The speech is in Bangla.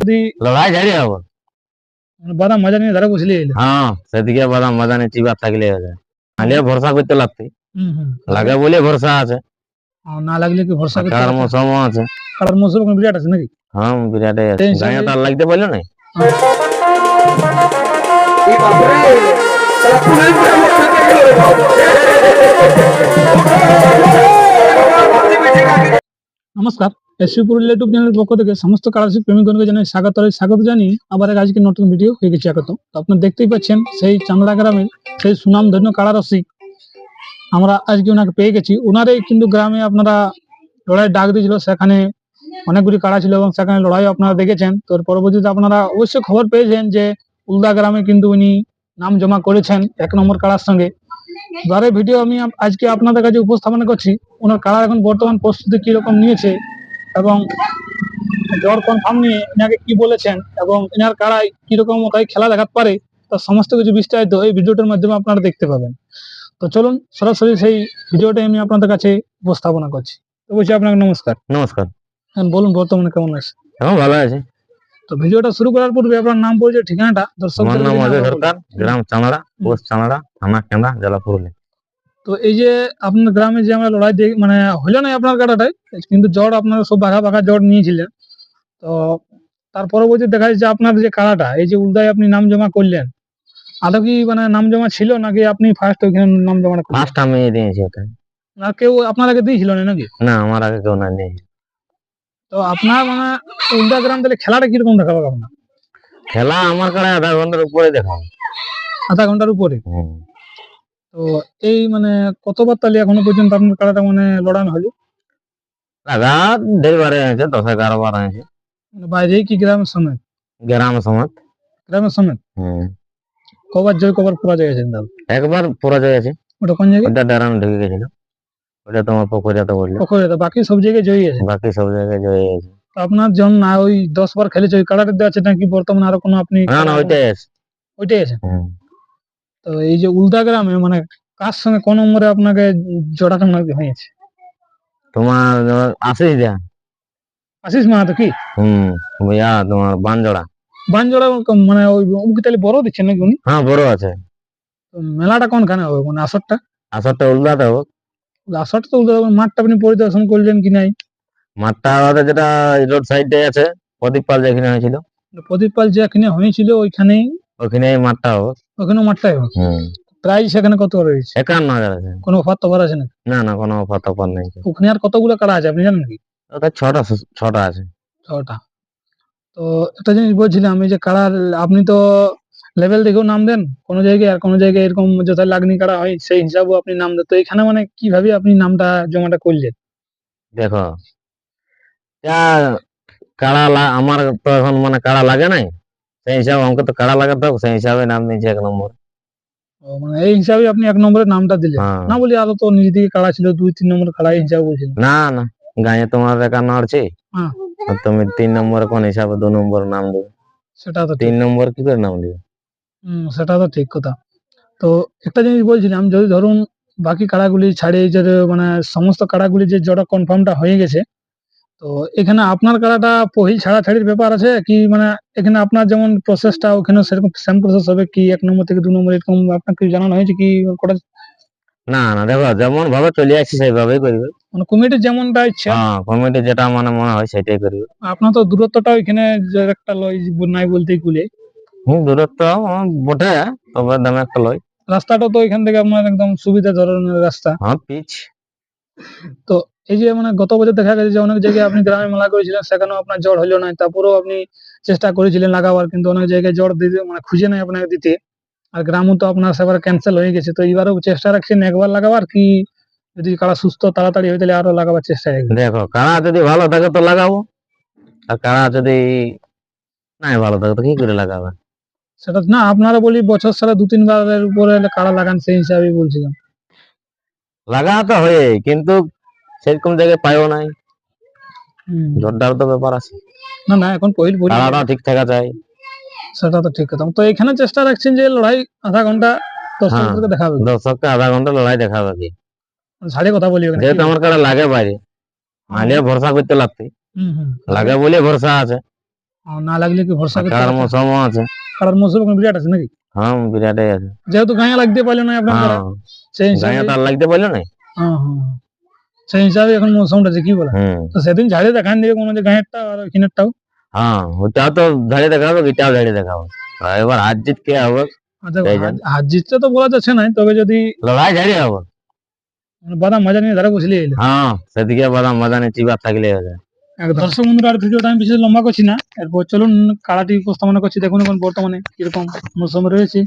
যদি লড়াই ঝাড়ি হবো বাদাম মজা নিয়ে ধারে বসলে এলো। হ্যাঁ সেদিকে বাদাম মাজা নিয়ে চিবা থাকলে নাহলে ভরসা করতে লাগতে হুম লাগে বলে ভরসা আছে না লাগলে কি ভরসা করতে কার মৌসুমও আছে কালার মৌসুম এখন বিরাট আছে নাকি? হ্যাঁ বিরাটে আছে সেই হিসাবে- গায়ে তার লাগতে পারলো না নমস্কার, এসপি পুরুলিয়া ইউটিউব চ্যানেলের পক্ষ থেকে সমস্ত কালারশিপ প্রেমিকগণকে জানাই স্বাগত জানিয়ে আবার আজকে নতুন ভিডিও হয়ে গেছে স্বাগত। তো আপনারা দেখতেই পাচ্ছেন সেই চামড়া গ্রামের সেই সুনামধন্য কাড়া রসিক আমরা আজকে ওনাকে পেয়ে গেছি। ওনারই কিন্তু গ্রামে আপনারা লড়াই ডাক দিয়েছিল, সেখানে অনেকগুলি কাড়া ছিল এবং সেখানে লড়াই আপনারা দেখেছেন। তো পরবর্তীতে আপনারা অবশ্যই খবর পেয়েছেন যে উলদা গ্রামে কিন্তু উনি নাম জমা করেছেন 1 নম্বর কাড়ার সঙ্গে। যার ভিডিও আমি আজকে আপনাদের কাছে উপস্থাপন করছি। ওনার কাড়ার এখন বর্তমান প্রস্তুতি কিরকম নিয়েছে এবং জ্বর কনফার্ম নিয়ে এনাকে কি বলেছেন এবং এনার কাড়ায় কিরকম তাই খেলা দেখাতে পারে তার সমস্ত কিছু বিস্তারিত এই ভিডিওটার মাধ্যমে আপনারা দেখতে পাবেন। তো চলুন সরাসরি সেই ভিডিওটা আমি আপনাদের কাছে উপস্থাপনা করছি। তো বলছি আপনাকে নমস্কার। নমস্কার। হ্যাঁ, বলুন বর্তমানে কেমন আছে? হ্যাঁ ভালো আছে। তো ভিডিওটা শুরু করার পূর্বে আপনার নাম পরিচয় ঠিকানাটা আমার দর্শকদের নাম কাছে অজয় আবার সরকার, বলুন। গ্রাম চামড়া, পোস্ট চামড়া, থানা কেন্দ্রা, জেলা পুরুলিয়া। তো এই যে আপনার গ্রামে যে আমরা লড়াই মানে হইলো না আপনার কাটাটাই, কিন্তু জ্বর আপনারা সব বাঘা বাঘা জ্বর নিয়েছিলেন। তো তার পরবর্তী দেখা যাচ্ছে আপনার যে কাড়াটা এই যে উলদায় আপনি নাম জমা করলেন, আদৌ কি মানে নাম জমা ছিল নাকি আপনি ফার্স্ট ওইখানে নাম জমা করলেন? ফার্স্ট আমি দিয়েছি ওটা। না কেউ আপনার আগে দিয়েছিল না নাকি? না আমার আগে কেউ না দিয়েছি। তো আপনার মানে উলদা গ্রাম তাহলে খেলাটা কিরকম দেখাবো আপনার? খেলা আমার কাছে আধা ঘন্টার উপরে দেখাবো। আধা ঘন্টার উপরে? তো এই মানে কতবার তাহলে এখনো পর্যন্ত আপনার কাড়াটা মানে লড়ানো হলো? লাগা দেড়বারে আছে, 10-11 বার আছে। মানে বাইরে কি গ্রামের সমেত? গ্রাম সমাজ। গ্রামের সমেত? কবার জয় কবার পরাজয় আছে দাদা? একবার পরাজয় আছে। ওটা কোন জায়গায়? ওটা ডারান ঢুকে গেছিল। ওটা তোমার পকরিয়াতে বললো। পকরিয়াতে? বাকি সব জায়গায় জয়ী আছে? বাকি সব জায়গায় জয় আছে। তো আপনার যখন না ওই 10 বার খেলেছে ওই কাড়াটা দেওয়া আছে নাকি বর্তমানে আরো কোনো আপনি? না ওইটাই আছে। ওইটাই আছে। তো এই যে উলদা গ্রামে মানে কার সঙ্গে কোন নম্বরে আপনাকে জোড়াটা হয়েছে? তোমার আশিস দেয়া। আশিস মাহাতো কি? ভাইয়া তোমার বানজোড়া। বানজোড়া মানে ওই উকি তাহলে বড় দিচ্ছেন নাকি উনি? হ্যাঁ বড় আছে। তো মেলাটা কোনখানে হবে মানে আসরটা? আসরটা উল্লাতে হবে। আসরটা তো উলদা মাঠটা আপনি পরিদর্শন করলেন কি নাই? মাঠটা আমাদের যেটা রোড সাইডে আছে, প্রদীপ পাল যেখানে হয়েছিল। প্রদীপ পাল যেখানে হয়েছিল ওইখানেই? ওখানেই মাঠটা হবে। ওখানে মাঠটাই হবে। প্রাইস সেখানে কত রয়েছে? 51,000 আছে। কোনো অফার টফার আছে না? না কোনো অফার নেই। ওখানে আর কতগুলো কাড়া আছে আপনি জানেন কি? ওটা ছটা আছে। 6টা। তো একটা জিনিস বলছিলাম আমি যে কাড়ার আপনি তো লেভেল দেখেও নাম দেন কোন জায়গায়, আর কোন জায়গায় এরকম যথা লাগনি কাড়া হয় সেই হিসাবেও আপনি নাম দেন। তো এখানে মানে কিভাবে আপনি নামটা জমাটা করলেন? দেখো কাড়া আমার তো এখন মানে কাড়া লাগে নাই, সেই হিসাবে আমাকে তো কাড়া লাগাতে হবে, সেই হিসাবে নাম নিয়েছি 1 নম্বর। মানে এই হিসাবে আপনি 1 নম্বরের নামটা দিলেন? না বলি আরো তো নিজে দিকে কাড়া ছিল 2-3 নম্বর কাড়া এই হিসাবে বলছিলেন? না গায়ে তোমার 51 আছে, আর তুমি 3 নম্বরে কোন হিসাবে 2 নম্বর নাম দেবে? সেটা তো 3 নম্বর কি করে নাম দিবে? সেটা তো ঠিক কথা। তো একটা জিনিস বলছিলাম, যদি ধরুন বাকি কাড়াগুলি ছাড়িয়ে যে মানে সমস্ত কাড়াগুলি যে জোড়া কনফার্মটা হয়ে গেছে, তো এখানে আপনার কাড়াটা পহিল ছাড়াছাড়ির ব্যাপার আছে কি? মানে এখানে আপনার যেমন প্রসেসটা ওখানে সেরকম সেম প্রসেস হবে কি? 1 নম্বর থেকে 2 নম্বর এরকম আপনাকে জানানো হয়েছে কি? না দেখো যেমন ভাবে চলে আসছি সেইভাবেই করবে। মানে কমিটি যেমনটা ইচ্ছা? কমিটি যেটা মানে মনে হয় সেটাই করবে। আপনার তো দূরত্বটা ওইখানে যে একটা লয় নাই বলতেই কুলে। দূরত্ব বটে, তবে দামে একটা লয়। রাস্তাটা তো এখান থেকে আপনার একদম সুবিধা ধরনের রাস্তা। পিচ। তো এই যে মানে গত বছর দেখা গেছে যে অনেক জায়গায় আপনি গ্রামে মেলা করেছিলেন, সেখানেও আপনার জ্বর হলো না, তারপরেও আপনি চেষ্টা করেছিলেন লাগাবার, কিন্তু অনেক জায়গায় জ্বর দিতে মানে খুঁজে নাই আপনাকে দিতে। আর গ্রামও তো আপনার সেবার ক্যান্সেল হয়ে গেছে। তো এবারেও চেষ্টা রাখছেন একবার লাগাবার কি? যদি কারা সুস্থ তাড়াতাড়ি হয়ে তাহলে আরো লাগাবার চেষ্টা রাখবেন? দেখো কাড়া যদি ভালো থাকে তো লাগাবো, আর কাড়া যদি নাই ভালো থাকে তো কি করে লাগাবে? সেটা না, আপনারা বলি বছর সারা 2-3 বারের উপরে কাড়া লাগান, সেই হিসাবে বলছিলাম। লাগা তো হয় কিন্তু সেরকম জায়গায় পাইও নাই, জোরদার তো ব্যাপার আছে। না এখন পহিল কাড়াটা ঠিক থাকা চাই। সেটা তো ঠিক কথা। তো এখানে চেষ্টা রাখছেন যে লড়াই আধা ঘন্টা দর্শকদেরকে দেখাবে? দর্শককে আধা ঘন্টা লড়াই দেখাবে কি? ছাড়িয়ে কথা বলি যেহেতু আমার কাড়া লাগে বাইরে, নাহলে ভরসা করতে লাগতে লাগে বলে ভরসা আছে। না লাগলে কি ভরসা করতে কালার পারছেন? মৌসুমও আছে। কালার মৌসুম এখন বিরাট আছে নাকি? হ্যাঁ বিরাটই আছে। যেহেতু গায়ে লাগতে পারলো না আপনার হ্যাঁ সেই হিসাবে গায়ে তার লাগতে পারলো না। হ্যাঁ হ্যাঁ হ্যাঁ। সেই হিসাবে এখন মৌসুমটা আছে কি বলা। তো সেদিন ঝাড়িয়ে দেখান দিবে কোনো যে গায়েরটা আর এখানেরটাও। হ্যাঁ ওটাও তো ঝাড়িয়ে দেখাবো, এটাও ঝাড়িয়ে দেখাবো। আর এবার হাত জিত কে হবে? আচ্ছা এই জন্য। হার জিতটা তো বলা যাচ্ছে না, তবে যদি লড়াই ঝাড়িয়ে হবে। বাদাম মাজা নিয়ে ধারে বসলে এলো। হ্যাঁ সেদিকে বাদাম মাদানে চিবা থাকলে হবে। দর্শক বন্ধুরা আর ভিডিওটা আমি বেশি লম্বা করছি না, এরপর চলুন কাড়াটি উপস্থাপনা করছি, দেখুন এখন বর্তমানে কিরকম মৌসুম রয়েছে।